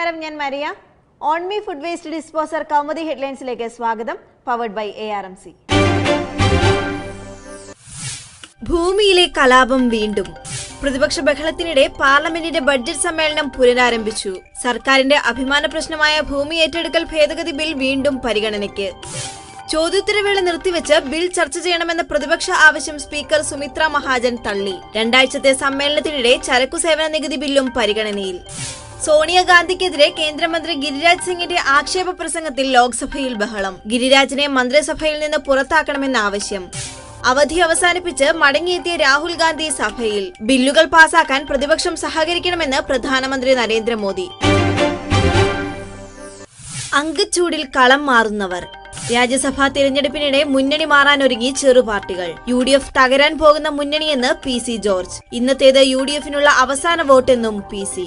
നമസ്കാരം, ഞാൻ Maria. On me food waste disposer Kaumudi ഹെഡ്ലൈൻസിലേക്ക് സ്വാഗതം. Powered by ARMC. ഭൂമിയിലെ കലാപം വീണ്ടും. പ്രതിപക്ഷ ബഹളത്തിനിടെ പാർലമെന്റിന്റെ ബഡ്ജറ്റ് സമ്മേളനം പുനരാരംഭിച്ചു. സർക്കാരിന്റെ അഭിമാന പ്രശ്നമായ ഭൂമി ഏറ്റെടുക്കൽ ഭേദഗതി ബിൽ വീണ്ടും പരിഗണനയ്ക്ക്. ചോദ്യോത്തരവേള നിർത്തിവെച്ച് ബിൽ ചർച്ച ചെയ്യണമെന്ന പ്രതിപക്ഷ ആവശ്യം സ്പീക്കർ സുമിത്ര മഹാജൻ തള്ളി. രണ്ടാഴ്ചത്തെ സമ്മേളനത്തിനിടെ ചരക്കു സേവന നികുതി ബില്ലും പരിഗണനയിൽ. സോണിയാഗാന്ധിക്കെതിരെ കേന്ദ്രമന്ത്രി ഗിരിരാജ് സിംഗിന്റെ ആക്ഷേപ പ്രസംഗത്തിൽ ലോക്സഭയിൽ ബഹളം. ഗിരിരാജിനെ മന്ത്രിസഭയിൽ നിന്ന് പുറത്താക്കണമെന്ന ആവശ്യം. അവധി അവസാനിപ്പിച്ച് മടങ്ങിയെത്തിയ രാഹുൽ ഗാന്ധി സഭയിൽ. ബില്ലുകൾ പാസാക്കാൻ പ്രതിപക്ഷം സഹകരിക്കണമെന്ന് പ്രധാനമന്ത്രി നരേന്ദ്രമോദി. അങ്കച്ചൂടിൽ കളം മാറുന്നവർ. രാജ്യസഭാ തിരഞ്ഞെടുപ്പിനിടെ മുന്നണി മാറാനൊരുങ്ങി ചെറുപാർട്ടികൾ. UDF തകരാൻ പോകുന്ന മുന്നണിയെന്ന് PC ജോർജ്. ഇന്നത്തേത് UDFനുള്ള അവസാന വോട്ടെന്നും PC.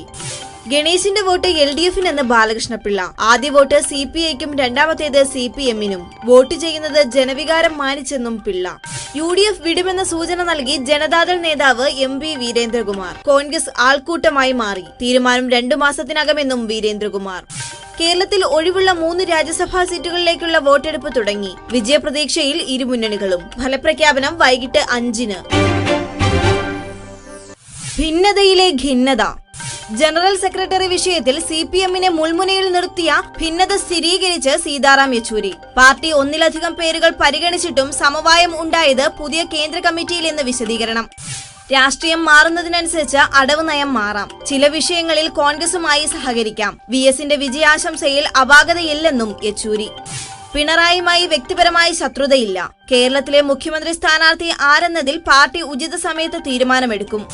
ഗണേശിന്റെ വോട്ട് LDFിനെന്ന് ബാലകൃഷ്ണപിള്ള. ആദ്യ വോട്ട് CPIക്കും രണ്ടാമത്തേത് CPMനും. വോട്ട് ചെയ്യുന്നത് ജനവികാരം മാനിച്ചെന്നും പിള്ള. UDF വിടുമെന്ന സൂചന നൽകി ജനതാദൾ നേതാവ് MP വീരേന്ദ്രകുമാർ. കോൺഗ്രസ് ആൾക്കൂട്ടമായി മാറി. തീരുമാനം 2 മാസത്തിനകമെന്നും വീരേന്ദ്രകുമാർ. കേരളത്തിൽ ഒഴിവുള്ള 3 രാജ്യസഭാ സീറ്റുകളിലേക്കുള്ള വോട്ടെടുപ്പ് തുടങ്ങി. വിജയപ്രതീക്ഷയിൽ ഇരുമുന്നണികളും. ഫലപ്രഖ്യാപനം വൈകിട്ട് 5-ന്. ഭിന്നതയിലെ ഭിന്നത. ജനറൽ സെക്രട്ടറി വിഷയത്തിൽ CPMനെ മുൾമുനയിൽ നിർത്തിയ ഭിന്നത സ്ഥിരീകരിച്ച് സീതാറാം യെച്ചൂരി. പാർട്ടി ഒന്നിലധികം പേരുകൾ പരിഗണിച്ചിട്ടും സമവായം ഉണ്ടായത് പുതിയ കേന്ദ്ര കമ്മിറ്റിയിലെന്ന് വിശദീകരണം. രാഷ്ട്രീയം മാറുന്നതിനനുസരിച്ച് അടവ് നയം മാറാം. ചില വിഷയങ്ങളിൽ കോൺഗ്രസുമായി സഹകരിക്കാം. VSന്റെ വിജയാശംസയിൽ അപാകതയില്ലെന്നും യെച്ചൂരി. പിണറായിയുമായി വ്യക്തിപരമായി ശത്രുതയില്ല. കേരളത്തിലെ മുഖ്യമന്ത്രി സ്ഥാനാർത്ഥി ആരെന്നതിൽ പാർട്ടി ഉചിത സമയത്ത് തീരുമാനമെടുക്കും.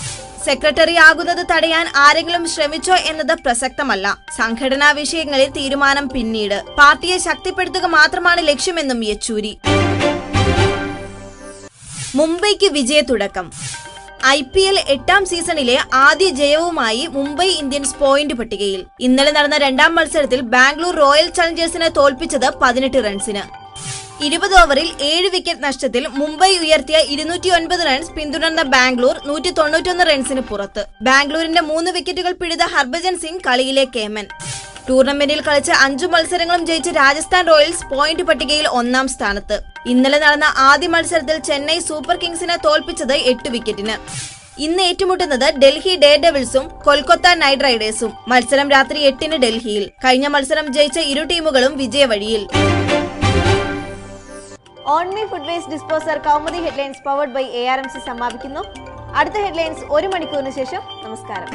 സെക്രട്ടറി ആകുന്നത് തടയാൻ ആരെങ്കിലും ശ്രമിച്ചോ എന്നത് പ്രസക്തമല്ല. സംഘടനാ വിഷയങ്ങളിൽ തീരുമാനം പിന്നീട്. പാർട്ടിയെ ശക്തിപ്പെടുത്തുക മാത്രമാണ് ലക്ഷ്യമെന്നും യെച്ചൂരി. മുംബൈക്ക് വിജയത്തുടക്കം. IPL 8ാം സീസണിലെ ആദ്യ ജയവുമായി മുംബൈ ഇന്ത്യൻസ് പോയിന്റ് പട്ടികയിൽ. ഇന്നലെ നടന്ന 2ാം മത്സരത്തിൽ ബാംഗ്ലൂർ റോയൽ ചലഞ്ചേഴ്സിനെ തോൽപ്പിച്ചത് 18 റൺസിന്. 20 ഓവറിൽ 7 വിക്കറ്റ് നഷ്ടത്തിൽ മുംബൈ ഉയർത്തിയ 209 റൺസ് പിന്തുടർന്ന ബാംഗ്ലൂർ 191 റൺസിന് പുറത്ത്. ബാംഗ്ലൂരിന്റെ 3 വിക്കറ്റുകൾ പിടിത ഹർഭജൻ സിംഗ് കളിയിലെ കേമൻ. ടൂർണമെന്റിൽ കളിച്ച 5 മത്സരങ്ങളും ജയിച്ച രാജസ്ഥാൻ റോയൽസ് പോയിന്റ് പട്ടികയിൽ 1ാം സ്ഥാനത്ത്. ഇന്നലെ നടന്ന ആദ്യ മത്സരത്തിൽ ചെന്നൈ സൂപ്പർ കിങ്സിനെ തോൽപ്പിച്ചത് 8 വിക്കറ്റിന്. ഇന്ന് ഏറ്റുമുട്ടുന്നത് ഡൽഹി ഡേ ഡെവിൾസും കൊൽക്കത്ത നൈറ്റ് റൈഡേഴ്സും. മത്സരം രാത്രി 8-ന് ഡൽഹിയിൽ. കഴിഞ്ഞ മത്സരം ജയിച്ച ഇരു ടീമുകളും വിജയവഴിയിൽ. On me food waste disposer Kaumudi headlines powered by ARMC സമാപിക്കുന്നു. അടുത്ത ഹെഡ്ലൈൻസ് 1 മണിക്കൂറിന് ശേഷം. നമസ്കാരം.